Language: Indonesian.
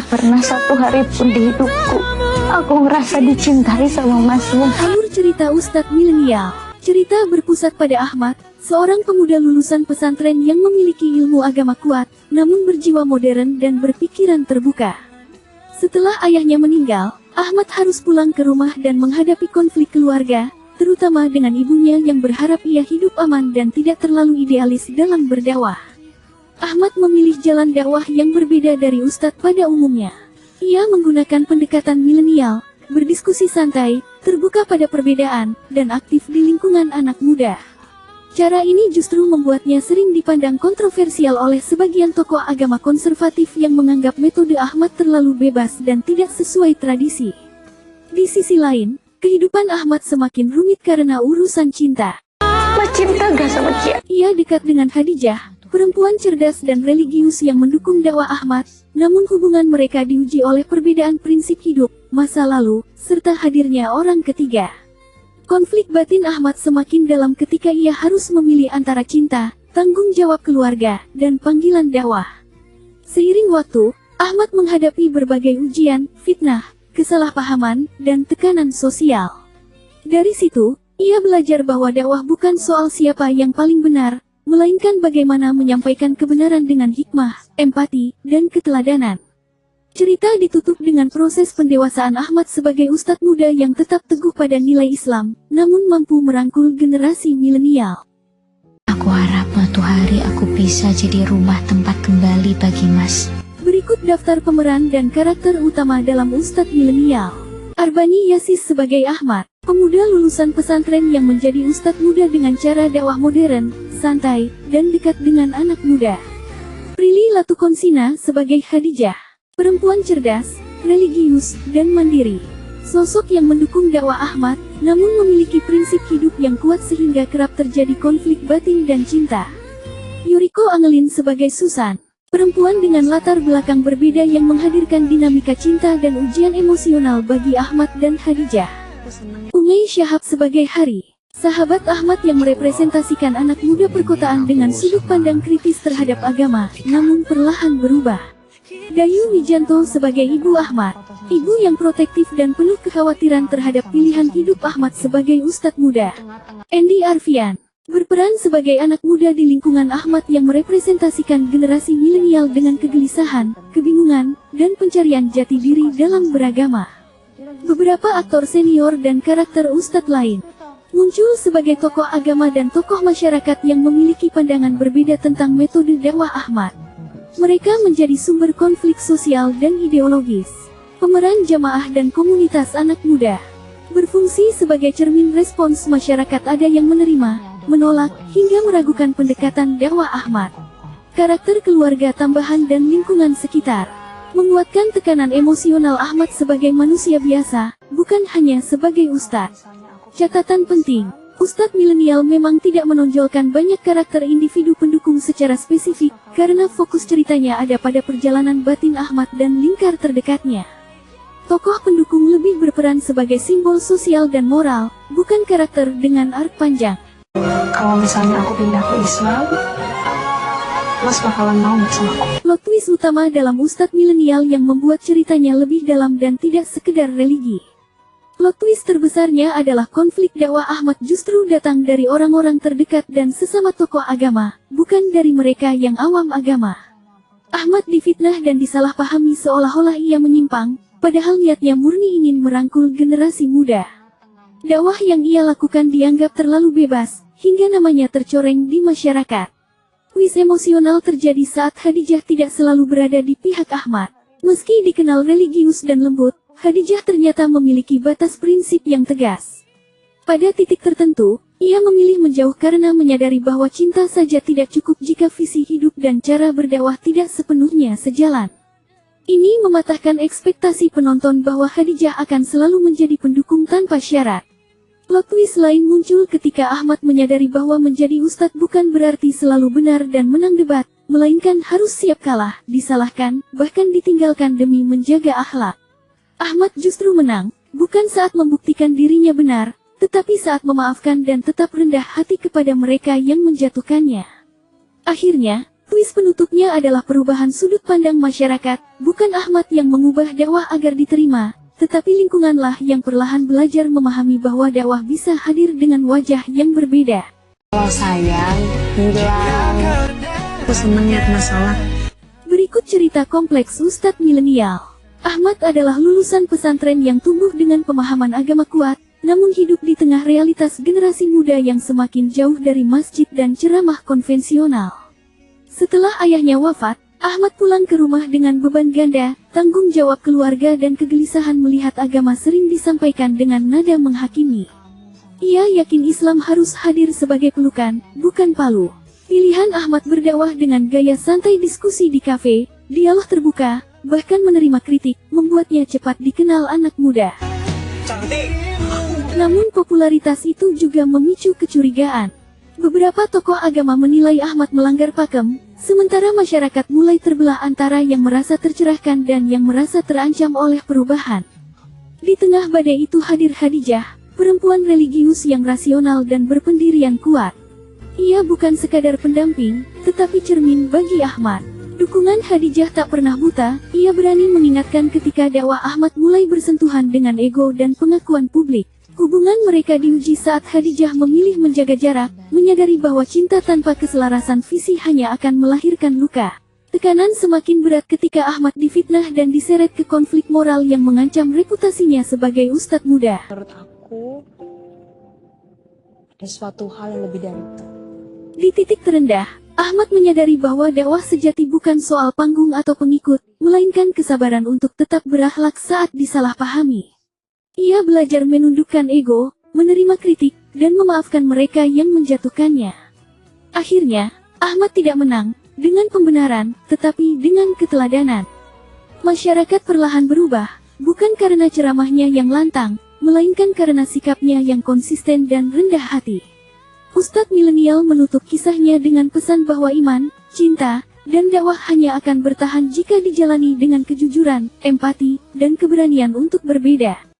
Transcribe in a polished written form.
Gak pernah satu hari pun di hidupku aku ngerasa dicintai sama masnya. Alur cerita Ustadz Milenial. Cerita berpusat pada Ahmad, seorang pemuda lulusan pesantren yang memiliki ilmu agama kuat, namun berjiwa modern dan berpikiran terbuka. Setelah ayahnya meninggal, Ahmad harus pulang ke rumah dan menghadapi konflik keluarga, terutama dengan ibunya yang berharap ia hidup aman dan tidak terlalu idealis dalam berdakwah. Ahmad memilih jalan dakwah yang berbeda dari Ustadz pada umumnya. Ia menggunakan pendekatan milenial, berdiskusi santai, terbuka pada perbedaan, dan aktif di lingkungan anak muda. Cara ini justru membuatnya sering dipandang kontroversial oleh sebagian tokoh agama konservatif yang menganggap metode Ahmad terlalu bebas dan tidak sesuai tradisi. Di sisi lain, kehidupan Ahmad semakin rumit karena urusan cinta. Mas cinta gak sama Kia? Ia dekat dengan Khadijah, perempuan cerdas dan religius yang mendukung dakwah Ahmad, namun hubungan mereka diuji oleh perbedaan prinsip hidup, masa lalu, serta hadirnya orang ketiga. Konflik batin Ahmad semakin dalam ketika ia harus memilih antara cinta, tanggung jawab keluarga, dan panggilan dakwah. Seiring waktu, Ahmad menghadapi berbagai ujian, fitnah, kesalahpahaman, dan tekanan sosial. Dari situ, ia belajar bahwa dakwah bukan soal siapa yang paling benar, melainkan bagaimana menyampaikan kebenaran dengan hikmah, empati, dan keteladanan. Cerita ditutup dengan proses pendewasaan Ahmad sebagai ustadz muda yang tetap teguh pada nilai Islam, namun mampu merangkul generasi milenial. Aku harap suatu hari aku bisa jadi rumah tempat kembali bagi Mas. Berikut daftar pemeran dan karakter utama dalam Ustadz Milenial. Arbani Yasis sebagai Ahmad, pemuda lulusan pesantren yang menjadi ustadz muda dengan cara dakwah modern, santai, dan dekat dengan anak muda. Prilly Latukonsina sebagai Khadijah, perempuan cerdas, religius, dan mandiri. Sosok yang mendukung dakwah Ahmad, namun memiliki prinsip hidup yang kuat sehingga kerap terjadi konflik batin dan cinta. Yuriko Angelin sebagai Susan, perempuan dengan latar belakang berbeda yang menghadirkan dinamika cinta dan ujian emosional bagi Ahmad dan Khadijah. Umay Syahab sebagai Hari, sahabat Ahmad yang merepresentasikan anak muda perkotaan dengan sudut pandang kritis terhadap agama, namun perlahan berubah. Dayu Wijanto sebagai Ibu Ahmad, ibu yang protektif dan penuh kekhawatiran terhadap pilihan hidup Ahmad sebagai ustadz muda. Andy Arfian, berperan sebagai anak muda di lingkungan Ahmad yang merepresentasikan generasi milenial dengan kegelisahan, kebingungan, dan pencarian jati diri dalam beragama. Beberapa aktor senior dan karakter ustadz lain muncul sebagai tokoh agama dan tokoh masyarakat yang memiliki pandangan berbeda tentang metode dakwah Ahmad. Mereka menjadi sumber konflik sosial dan ideologis. Pemeran jamaah dan komunitas anak muda berfungsi sebagai cermin respons masyarakat, ada yang menerima, menolak, hingga meragukan pendekatan dakwah Ahmad. Karakter keluarga tambahan dan lingkungan sekitar menguatkan tekanan emosional Ahmad sebagai manusia biasa, bukan hanya sebagai ustadz. Catatan penting, Ustadz Milenial memang tidak menonjolkan banyak karakter individu pendukung secara spesifik, karena fokus ceritanya ada pada perjalanan batin Ahmad dan lingkar terdekatnya. Tokoh pendukung lebih berperan sebagai simbol sosial dan moral, bukan karakter dengan arc panjang. Kalau misalnya aku pindah ke Islam, Mas bakalan mau nggak sama aku? Plot twist utama dalam Ustadz Milenial yang membuat ceritanya lebih dalam dan tidak sekedar religi. Plot twist terbesarnya adalah konflik dakwah Ahmad justru datang dari orang-orang terdekat dan sesama tokoh agama, bukan dari mereka yang awam agama. Ahmad difitnah dan disalahpahami seolah-olah ia menyimpang, padahal niatnya murni ingin merangkul generasi muda. Dakwah yang ia lakukan dianggap terlalu bebas, hingga namanya tercoreng di masyarakat. Twist emosional terjadi saat Khadijah tidak selalu berada di pihak Ahmad. Meski dikenal religius dan lembut, Khadijah ternyata memiliki batas prinsip yang tegas. Pada titik tertentu, ia memilih menjauh karena menyadari bahwa cinta saja tidak cukup jika visi hidup dan cara berdakwah tidak sepenuhnya sejalan. Ini mematahkan ekspektasi penonton bahwa Khadijah akan selalu menjadi pendukung tanpa syarat. Plot twist lain muncul ketika Ahmad menyadari bahwa menjadi ustadz bukan berarti selalu benar dan menang debat, melainkan harus siap kalah, disalahkan, bahkan ditinggalkan demi menjaga akhlak. Ahmad justru menang, bukan saat membuktikan dirinya benar, tetapi saat memaafkan dan tetap rendah hati kepada mereka yang menjatuhkannya. Akhirnya, Twist penutupnya adalah perubahan sudut pandang masyarakat, bukan Ahmad yang mengubah dakwah agar diterima, tetapi lingkunganlah yang perlahan belajar memahami bahwa dakwah bisa hadir dengan wajah yang berbeda. Kalau sayang, bilang aku seneng lihat masalah. Berikut cerita kompleks Ustadz Milenial. Ahmad adalah lulusan pesantren yang tumbuh dengan pemahaman agama kuat, namun hidup di tengah realitas generasi muda yang semakin jauh dari masjid dan ceramah konvensional. Setelah ayahnya wafat, Ahmad pulang ke rumah dengan beban ganda, tanggung jawab keluarga dan kegelisahan melihat agama sering disampaikan dengan nada menghakimi. Ia yakin Islam harus hadir sebagai pelukan, bukan palu. Pilihan Ahmad berdakwah dengan gaya santai, diskusi di kafe, dialog terbuka, bahkan menerima kritik, membuatnya cepat dikenal anak muda. Namun popularitas itu juga memicu kecurigaan. Beberapa tokoh agama menilai Ahmad melanggar pakem, sementara masyarakat mulai terbelah antara yang merasa tercerahkan dan yang merasa terancam oleh perubahan. Di tengah badai itu hadir Khadijah, perempuan religius yang rasional dan berpendirian kuat. Ia bukan sekadar pendamping, tetapi cermin bagi Ahmad. Dukungan Khadijah tak pernah buta, ia berani mengingatkan ketika dakwah Ahmad mulai bersentuhan dengan ego dan pengakuan publik. Hubungan mereka diuji saat Khadijah memilih menjaga jarak, menyadari bahwa cinta tanpa keselarasan visi hanya akan melahirkan luka. Tekanan semakin berat ketika Ahmad difitnah dan diseret ke konflik moral yang mengancam reputasinya sebagai ustadz muda. Menurut aku, ada suatu hal yang lebih dari itu. Di titik terendah, Ahmad menyadari bahwa dakwah sejati bukan soal panggung atau pengikut, melainkan kesabaran untuk tetap berakhlak saat disalahpahami. Ia belajar menundukkan ego, menerima kritik, dan memaafkan mereka yang menjatuhkannya. Akhirnya, Ahmad tidak menang dengan pembenaran, tetapi dengan keteladanan. Masyarakat perlahan berubah, bukan karena ceramahnya yang lantang, melainkan karena sikapnya yang konsisten dan rendah hati. Ustadz Milenial menutup kisahnya dengan pesan bahwa iman, cinta, dan dakwah hanya akan bertahan jika dijalani dengan kejujuran, empati, dan keberanian untuk berbeda.